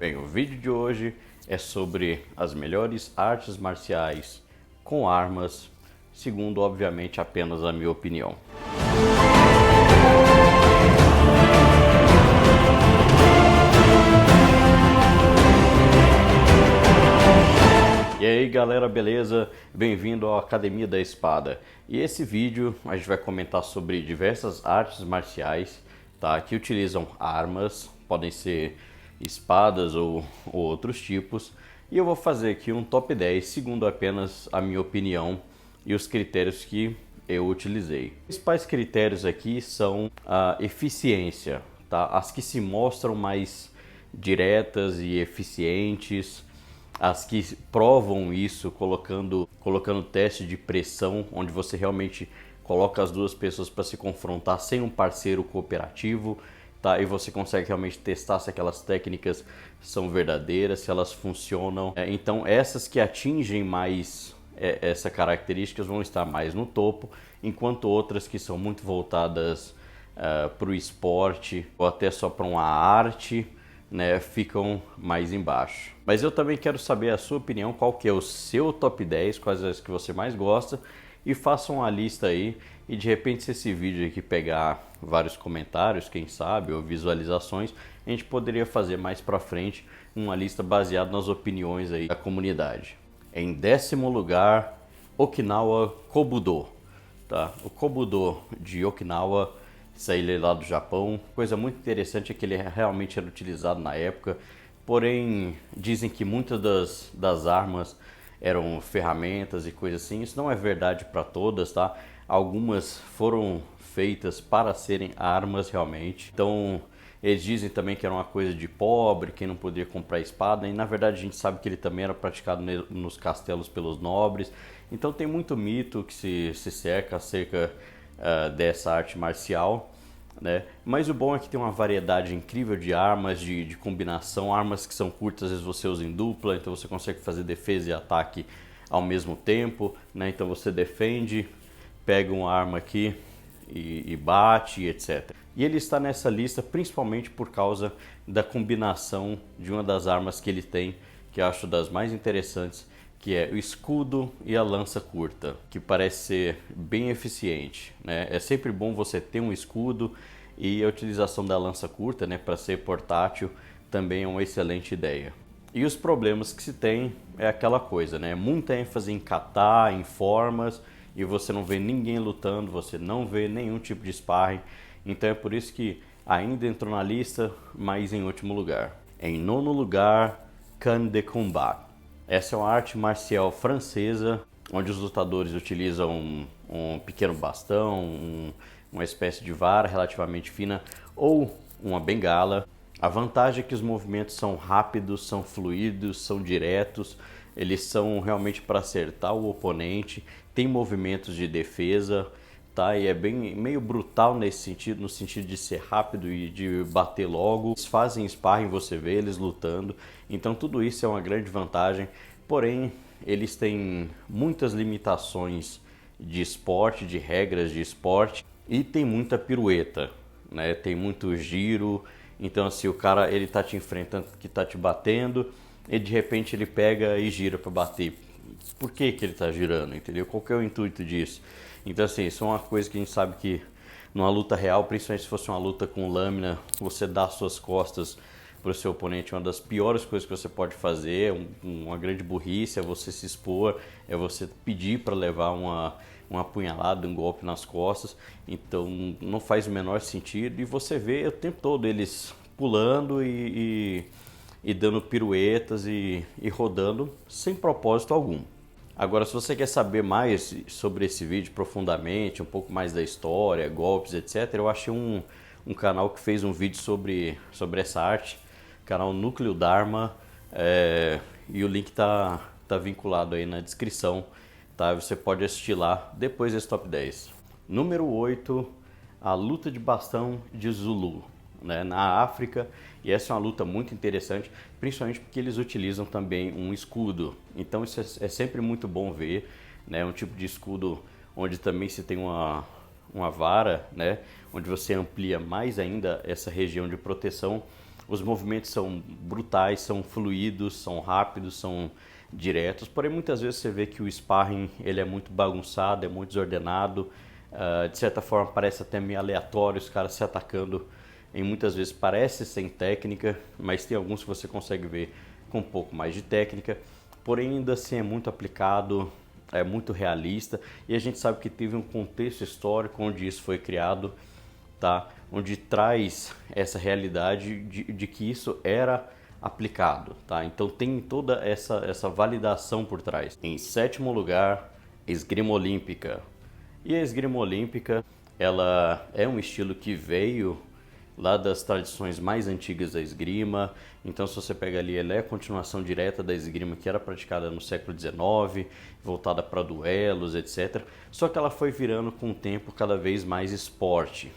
Bem, o vídeo de hoje é sobre as melhores artes marciais com armas, segundo, obviamente, apenas a minha opinião. E aí galera, beleza? Bem-vindo à Academia da Espada. E esse vídeo a gente vai comentar sobre diversas artes marciais, tá? Que utilizam armas, podem ser espadas ou outros tipos. E eu vou fazer aqui um top 10 segundo apenas a minha opinião e os critérios que eu utilizei. Os principais critérios aqui são a eficiência, tá? As que se mostram mais diretas e eficientes, as que provam isso colocando teste de pressão, onde você realmente coloca as duas pessoas para se confrontar sem um parceiro cooperativo, tá? E você consegue realmente testar se aquelas técnicas são verdadeiras, se elas funcionam. Então essas que atingem mais essa características vão estar mais no topo, enquanto outras que são muito voltadas para o esporte ou até só para uma arte, né, ficam mais embaixo. Mas eu também quero saber a sua opinião, qual que é o seu top 10, quais as que você mais gosta, e façam uma lista aí. E de repente, se esse vídeo aqui pegar vários comentários, quem sabe, ou visualizações, a gente poderia fazer mais pra frente uma lista baseada nas opiniões aí da comunidade. Em 10º lugar, Okinawa Kobudo, tá? O Kobudo de Okinawa, saí lá do Japão. Coisa muito interessante é que ele realmente era utilizado na época, porém dizem que muitas das armas eram ferramentas e coisas assim. Isso não é verdade para todas, tá? Algumas foram feitas para serem armas realmente. Então eles dizem também que era uma coisa de pobre, quem não podia comprar espada, e na verdade a gente sabe que ele também era praticado nos castelos pelos nobres. Então tem muito mito que se cerca acerca dessa arte marcial, né? Mas o bom é que tem uma variedade incrível de armas, de combinação, armas que são curtas, às vezes você usa em dupla, então você consegue fazer defesa e ataque ao mesmo tempo, né? Então você defende, pega uma arma aqui e bate, etc. E ele está nessa lista principalmente por causa da combinação de uma das armas que ele tem, que eu acho das mais interessantes, que é o escudo e a lança curta, que parece ser bem eficiente, né? É sempre bom você ter um escudo, e a utilização da lança curta, né, para ser portátil também é uma excelente ideia. E os problemas que se tem é aquela coisa, né? Muita ênfase em kata, em formas, e você não vê ninguém lutando, você não vê nenhum tipo de sparring. Então é por isso que ainda entrou na lista, mas em último lugar. Em 9º lugar, Can de Combat. Essa é uma arte marcial francesa, onde os lutadores utilizam um pequeno bastão, uma espécie de vara relativamente fina ou uma bengala. A vantagem é que os movimentos são rápidos, são fluidos, são diretos, eles são realmente para acertar o oponente, tem movimentos de defesa, tá? E é bem meio brutal nesse sentido, no sentido de ser rápido e de bater logo. Eles fazem sparring, você vê eles lutando, então tudo isso é uma grande vantagem, porém eles têm muitas limitações de esporte, de regras de esporte, e tem muita pirueta, né? Tem muito giro. Então assim, o cara ele tá te enfrentando, que tá te batendo, e de repente ele pega e gira para bater. Por que ele tá girando, entendeu? Qual que é o intuito disso? Então assim, isso é uma coisa que a gente sabe que numa luta real, principalmente se fosse uma luta com lâmina, você dá suas costas para o seu oponente, uma das piores coisas que você pode fazer, uma grande burrice, é você se expor, é você pedir para levar uma apunhalada, um golpe nas costas. Então não faz o menor sentido, e você vê o tempo todo eles pulando e dando piruetas e rodando sem propósito algum. Agora, se você quer saber mais sobre esse vídeo profundamente, um pouco mais da história, golpes, etc., eu achei um canal que fez um vídeo sobre essa arte, canal Núcleo Dharma, e o link tá vinculado aí na descrição, tá? Você pode assistir lá depois desse top 10. Número 8, a luta de bastão de Zulu, né, na África. E essa é uma luta muito interessante, principalmente porque eles utilizam também um escudo. Então isso é sempre muito bom ver, né, um tipo de escudo onde também se tem uma vara, né, onde você amplia mais ainda essa região de proteção, Os movimentos são brutais, são fluidos, são rápidos, são diretos, porém muitas vezes você vê que o sparring ele é muito bagunçado, é muito desordenado, de certa forma parece até meio aleatório, os caras se atacando, e muitas vezes parece sem técnica, mas tem alguns que você consegue ver com um pouco mais de técnica, porém ainda assim é muito aplicado, é muito realista, e a gente sabe que teve um contexto histórico onde isso foi criado, tá? Onde traz essa realidade de que isso era aplicado, tá? Então tem toda essa validação por trás. Em sétimo lugar, esgrima olímpica. E a esgrima olímpica, ela é um estilo que veio lá das tradições mais antigas da esgrima. Então, se você pega ali, ela é a continuação direta da esgrima que era praticada no século XIX, voltada para duelos, etc. Só que ela foi virando com o tempo cada vez mais esporte.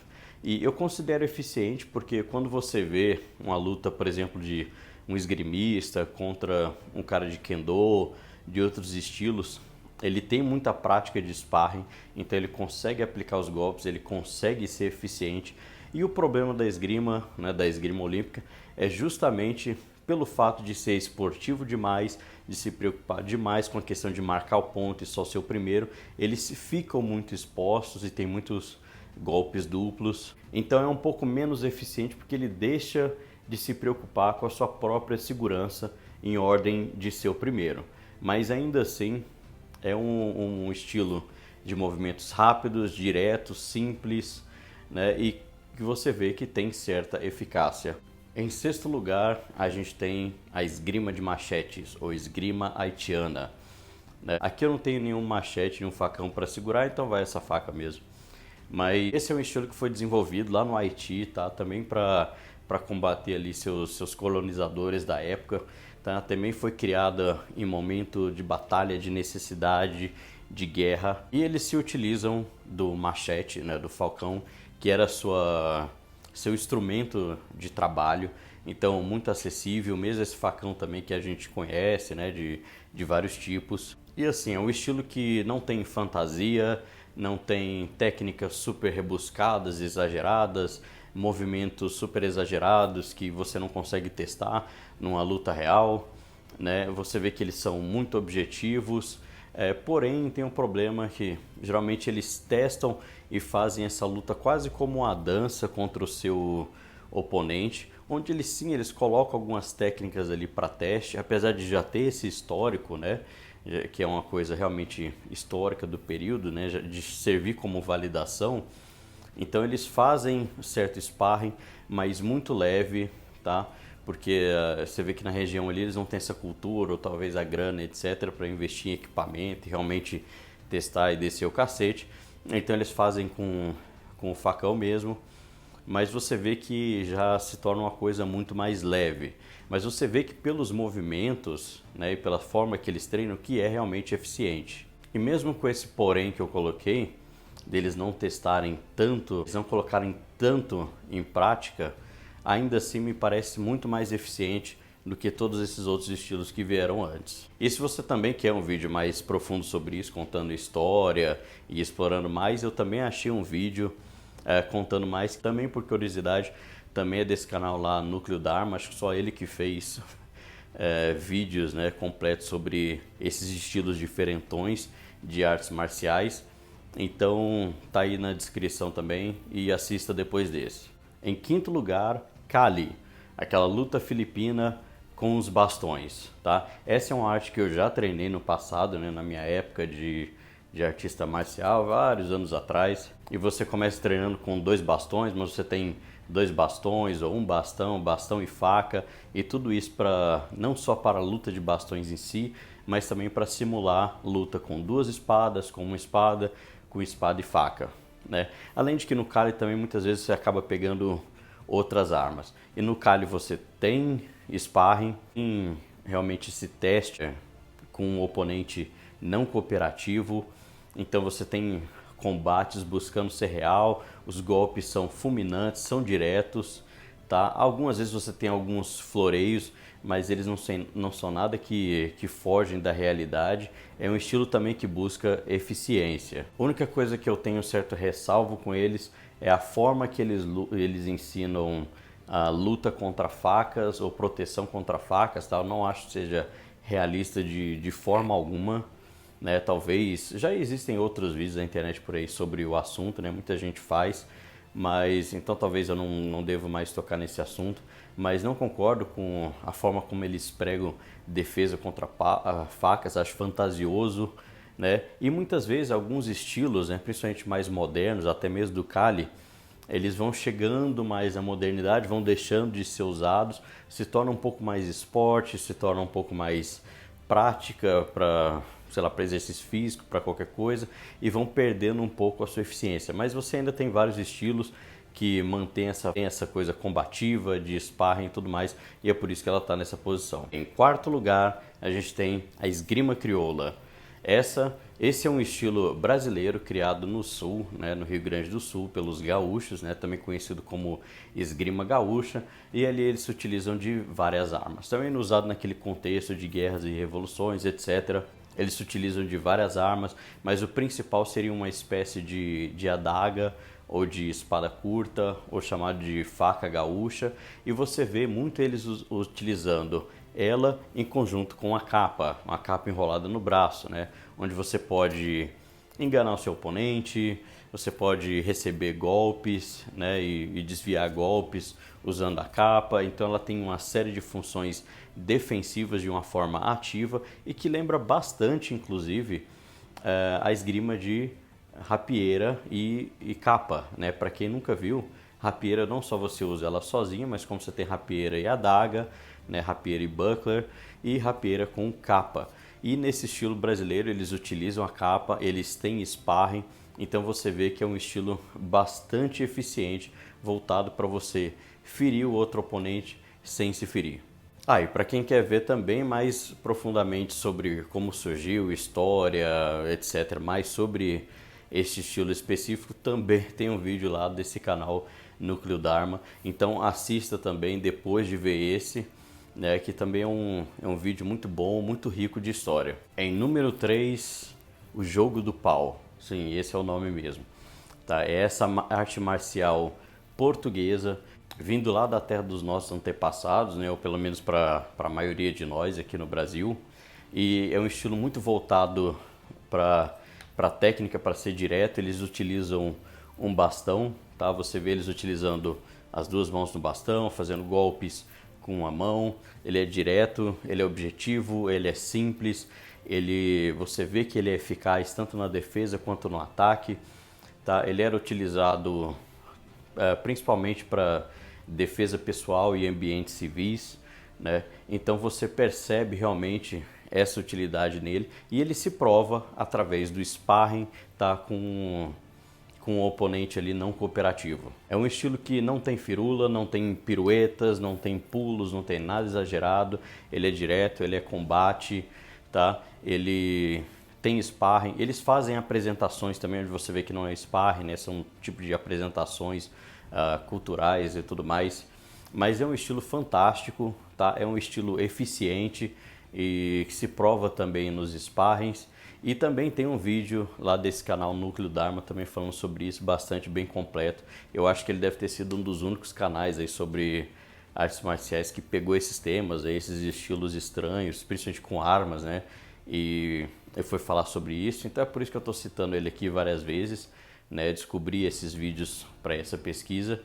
E eu considero eficiente porque quando você vê uma luta, por exemplo, de um esgrimista contra um cara de kendo, de outros estilos, ele tem muita prática de sparring, então ele consegue aplicar os golpes, ele consegue ser eficiente. E o problema da esgrima, né, da esgrima olímpica, é justamente pelo fato de ser esportivo demais, de se preocupar demais com a questão de marcar o ponto e só ser o primeiro, eles ficam muito expostos e tem muitos golpes duplos. Então é um pouco menos eficiente porque ele deixa de se preocupar com a sua própria segurança em ordem de ser o primeiro. Mas ainda assim é um estilo de movimentos rápidos, diretos, simples, né? E que você vê que tem certa eficácia. Em sexto lugar, a gente tem a esgrima de machetes, ou esgrima haitiana, né? Aqui eu não tenho nenhum machete, nenhum facão para segurar, então vai essa faca mesmo. Mas esse é um estilo que foi desenvolvido lá no Haiti, tá? Também para combater ali seus colonizadores da época, tá? Também foi criada em momento de batalha, de necessidade, de guerra. E eles se utilizam do machete, né? Do falcão, que era seu instrumento de trabalho. Então, muito acessível, mesmo esse facão também que a gente conhece, né? De vários tipos. E assim, é um estilo que não tem fantasia, não tem técnicas super rebuscadas, exageradas, movimentos super exagerados que você não consegue testar numa luta real, né? Você vê que eles são muito objetivos, porém tem um problema que geralmente eles testam e fazem essa luta quase como uma dança contra o seu oponente, onde eles colocam algumas técnicas ali para teste, apesar de já ter esse histórico, né? Que é uma coisa realmente histórica do período, né, de servir como validação. Então eles fazem certo sparring, mas muito leve, tá? Porque você vê que na região ali eles não têm essa cultura, ou talvez a grana, etc, para investir em equipamento e realmente testar e descer o cacete. Então eles fazem com o facão mesmo, mas você vê que já se torna uma coisa muito mais leve. Mas você vê que pelos movimentos, né, e pela forma que eles treinam, que é realmente eficiente. E mesmo com esse porém que eu coloquei, deles não testarem tanto, eles não colocarem tanto em prática, ainda assim me parece muito mais eficiente do que todos esses outros estilos que vieram antes. E se você também quer um vídeo mais profundo sobre isso, contando história e explorando mais, eu também achei um vídeo contando mais, também por curiosidade, também é desse canal lá, Núcleo Dharma, acho que só ele que fez vídeos, né, completos sobre esses estilos diferentões de artes marciais. Então tá aí na descrição também e assista depois desse. Em quinto lugar, Kali, aquela luta filipina com os bastões, tá? Essa é uma arte que eu já treinei no passado, né, na minha época de artista marcial, vários anos atrás. E você começa treinando com 2 bastões, mas você tem 2 bastões ou um bastão e faca, e tudo isso para não só para a luta de bastões em si, mas também para simular luta com 2 espadas, com uma espada, com espada e faca, né? Além de que no Kali também muitas vezes você acaba pegando outras armas. E no Kali você tem sparring, tem realmente esse teste com um oponente não cooperativo. Então você tem combates buscando ser real, os golpes são fulminantes, são diretos, tá? Algumas vezes você tem alguns floreios, mas eles não são nada que fogem da realidade. É um estilo também que busca eficiência. A única coisa que eu tenho certo ressalvo com eles é a forma que eles ensinam a luta contra facas ou proteção contra facas, tá? Eu não acho que seja realista de forma alguma, né? Talvez, já existem outros vídeos na internet por aí sobre o assunto, né? Muita gente faz, mas então talvez eu não devo mais tocar nesse assunto, mas não concordo com a forma como eles pregam defesa contra facas, acho fantasioso, né? E muitas vezes alguns estilos, né, principalmente mais modernos, até mesmo do Kali, eles vão chegando mais à modernidade, vão deixando de ser usados, se torna um pouco mais esporte, se torna um pouco mais prática para, sei lá, para exercício físico, para qualquer coisa, e vão perdendo um pouco a sua eficiência. Mas você ainda tem vários estilos que mantém essa coisa combativa, de sparring e tudo mais, e é por isso que ela está nessa posição. Em quarto lugar, a gente tem a esgrima crioula. Esse é um estilo brasileiro criado no sul, né, no Rio Grande do Sul, pelos gaúchos, né, também conhecido como esgrima gaúcha, e ali eles se utilizam de várias armas. Também usado naquele contexto de guerras e revoluções, etc. Eles se utilizam de várias armas, mas o principal seria uma espécie de adaga ou de espada curta, ou chamado de faca gaúcha, e você vê muito eles utilizando ela em conjunto com uma capa enrolada no braço, né? Onde você pode enganar o seu oponente, você pode receber golpes, né? E desviar golpes usando a capa. Então ela tem uma série de funções defensivas de uma forma ativa e que lembra bastante, inclusive, a esgrima de rapieira e capa, né? Para quem nunca viu, rapieira não só você usa ela sozinha, mas como você tem rapieira e adaga, né, rapieira e buckler, e rapieira com capa. E nesse estilo brasileiro eles utilizam a capa, eles têm sparring, então você vê que é um estilo bastante eficiente, voltado para você ferir o outro oponente sem se ferir. E para quem quer ver também mais profundamente sobre como surgiu, história, etc., mais sobre este estilo específico, também tem um vídeo lá desse canal Núcleo Dharma, então assista também depois de ver esse, né, que também é um vídeo muito bom, muito rico de história. Em número 3, o jogo do pau. Sim, esse é o nome mesmo. Tá? É essa arte marcial portuguesa, vindo lá da terra dos nossos antepassados, né, ou pelo menos para a maioria de nós aqui no Brasil. E é um estilo muito voltado para a técnica, para ser direto. Eles utilizam um bastão, tá? Você vê eles utilizando as duas mãos no bastão, fazendo golpes com a mão. Ele é direto, ele é objetivo, ele é simples, você vê que ele é eficaz tanto na defesa quanto no ataque, tá? Ele era utilizado principalmente para defesa pessoal e ambientes civis, né? Então você percebe realmente essa utilidade nele e ele se prova através do sparring, tá? Com o oponente ali não cooperativo. É um estilo que não tem firula, não tem piruetas, não tem pulos, não tem nada exagerado. Ele é direto, ele é combate, tá? Ele tem sparring. Eles fazem apresentações também, onde você vê que não é sparring, né? São um tipo de apresentações culturais e tudo mais. Mas é um estilo fantástico, tá? É um estilo eficiente e que se prova também nos sparrings. E também tem um vídeo lá desse canal Núcleo Dharma também falando sobre isso, bastante bem completo. Eu acho que ele deve ter sido um dos únicos canais aí sobre artes marciais que pegou esses temas, aí, esses estilos estranhos, principalmente com armas, né? E ele foi falar sobre isso, então é por isso que eu estou citando ele aqui várias vezes, né? Descobri esses vídeos para essa pesquisa,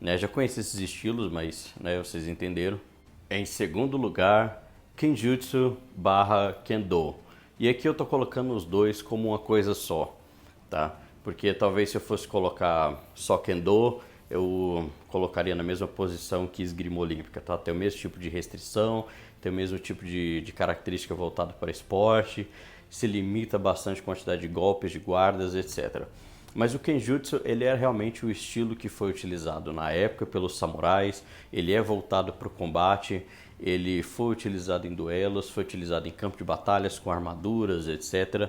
né? Já conheci esses estilos, mas, né, vocês entenderam. Em segundo lugar, Kenjutsu barra Kendo. E aqui eu tô colocando os dois como uma coisa só, tá? Porque talvez se eu fosse colocar só Kendo, eu colocaria na mesma posição que esgrima olímpica, tá? Tem o mesmo tipo de restrição, tem o mesmo tipo de característica voltada para esporte, se limita bastante a quantidade de golpes, de guardas, etc. Mas o Kenjutsu, ele é realmente o estilo que foi utilizado na época pelos samurais, ele é voltado para o combate, ele foi utilizado em duelos, foi utilizado em campo de batalhas com armaduras, etc.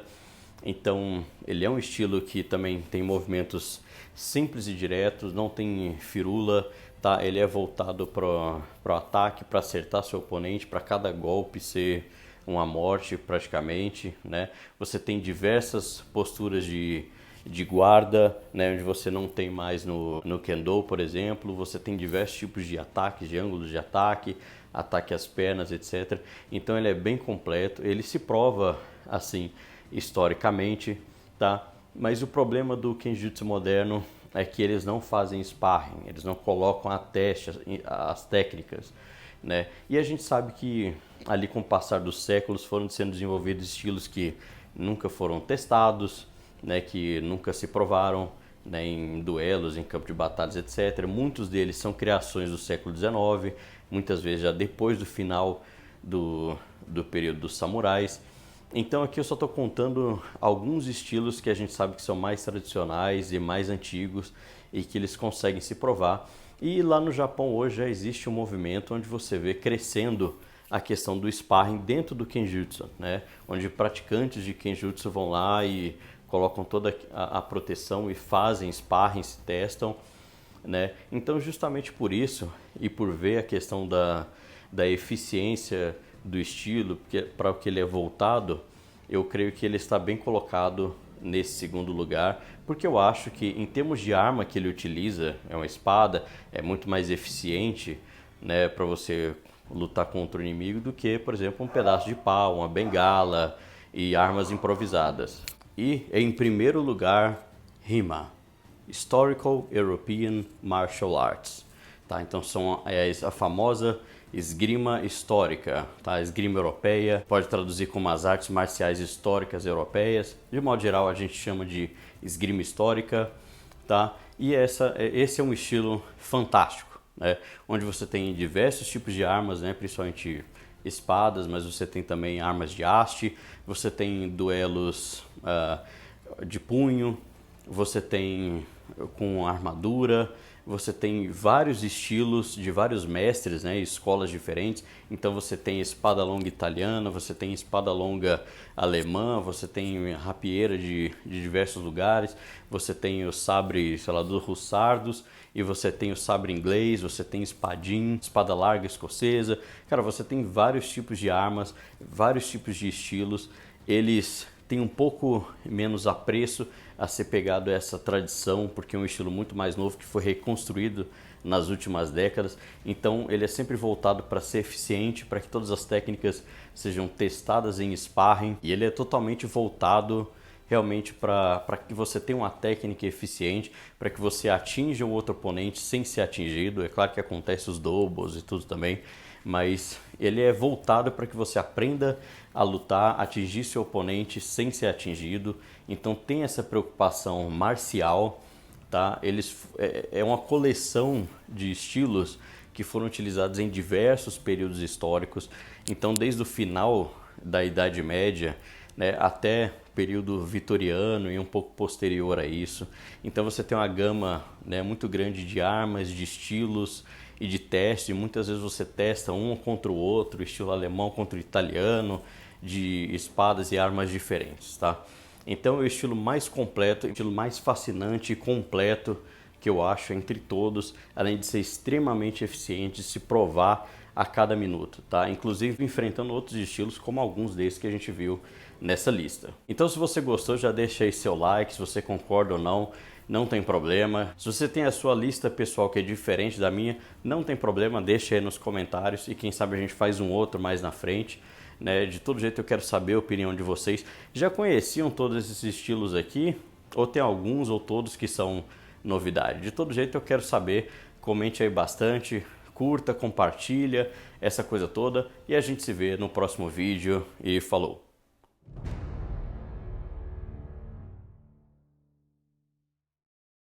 Então, ele é um estilo que também tem movimentos simples e diretos, não tem firula, tá? Ele é voltado para o ataque, para acertar seu oponente, para cada golpe ser uma morte praticamente, né? Você tem diversas posturas de de guarda, né, onde você não tem mais no Kendo, por exemplo. Você tem diversos tipos de ataques, de ângulos de ataque, ataque às pernas, etc. Então ele é bem completo, ele se prova assim historicamente, tá? Mas o problema do Kenjutsu moderno é que eles não fazem sparring, eles não colocam a teste as técnicas, né? E a gente sabe que ali com o passar dos séculos foram sendo desenvolvidos estilos que nunca foram testados, né? Que nunca se provaram, né? Em duelos, em campo de batalhas, etc. Muitos deles são criações do século XIX, muitas vezes já depois do final do período dos samurais. Então aqui eu só estou contando alguns estilos que a gente sabe que são mais tradicionais e mais antigos e que eles conseguem se provar. E lá no Japão hoje já existe um movimento onde você vê crescendo a questão do sparring dentro do Kenjutsu, né? Onde praticantes de Kenjutsu vão lá e colocam toda a proteção e fazem sparring, se testam, né? Então justamente por isso e por ver a questão da eficiência do estilo, para o que ele é voltado, eu creio que ele está bem colocado nesse segundo lugar, porque eu acho que em termos de arma que ele utiliza, é uma espada, é muito mais eficiente, né, para você lutar contra o inimigo do que, por exemplo, um pedaço de pau, uma bengala e armas improvisadas. E em primeiro lugar, Rima, Historical European Martial Arts. Tá? Então é a famosa esgrima histórica, tá? Esgrima europeia, pode traduzir como as artes marciais históricas europeias. De modo geral a gente chama de esgrima histórica, tá? E esse é um estilo fantástico, né? Onde você tem diversos tipos de armas, né? Principalmente espadas, mas você tem também armas de haste, você tem duelos de punho, você tem com armadura, você tem vários estilos de vários mestres, né, escolas diferentes. Então você tem espada longa italiana, você tem espada longa alemã, você tem rapieira de diversos lugares, você tem o sabre, sei lá, dos russardos, e você tem o sabre inglês, você tem espadim, espada larga escocesa. Cara, você tem vários tipos de armas, vários tipos de estilos. Eles têm um pouco menos apreço a ser pegado a essa tradição, porque é um estilo muito mais novo que foi reconstruído nas últimas décadas. Então ele é sempre voltado para ser eficiente, para que todas as técnicas sejam testadas em sparring, e ele é totalmente voltado realmente para que você tenha uma técnica eficiente, para que você atinja o outro oponente sem ser atingido. É claro que acontece os doubles e tudo também, mas ele é voltado para que você aprenda a lutar, atingir seu oponente sem ser atingido. Então tem essa preocupação marcial, tá? É uma coleção de estilos que foram utilizados em diversos períodos históricos. Então desde o final da Idade Média, né, até o período vitoriano e um pouco posterior a isso. Então você tem uma gama, né, muito grande de armas, de estilos e de teste. Muitas vezes você testa um contra o outro, estilo alemão contra o italiano, de espadas e armas diferentes, tá? Então é o estilo mais completo, o estilo mais fascinante e completo que eu acho entre todos, além de ser extremamente eficiente, se provar a cada minuto, tá? Inclusive enfrentando outros estilos, como alguns desses que a gente viu nessa lista. Então se você gostou, já deixa aí seu like, se você concorda ou não, não tem problema. Se você tem a sua lista pessoal que é diferente da minha, não tem problema, deixa aí nos comentários e quem sabe a gente faz um outro mais na frente, né? De todo jeito eu quero saber a opinião de vocês. Já conheciam todos esses estilos aqui? Ou tem alguns ou todos que são novidade? De todo jeito eu quero saber, comente aí bastante, curta, compartilha, essa coisa toda, e a gente se vê no próximo vídeo e falou!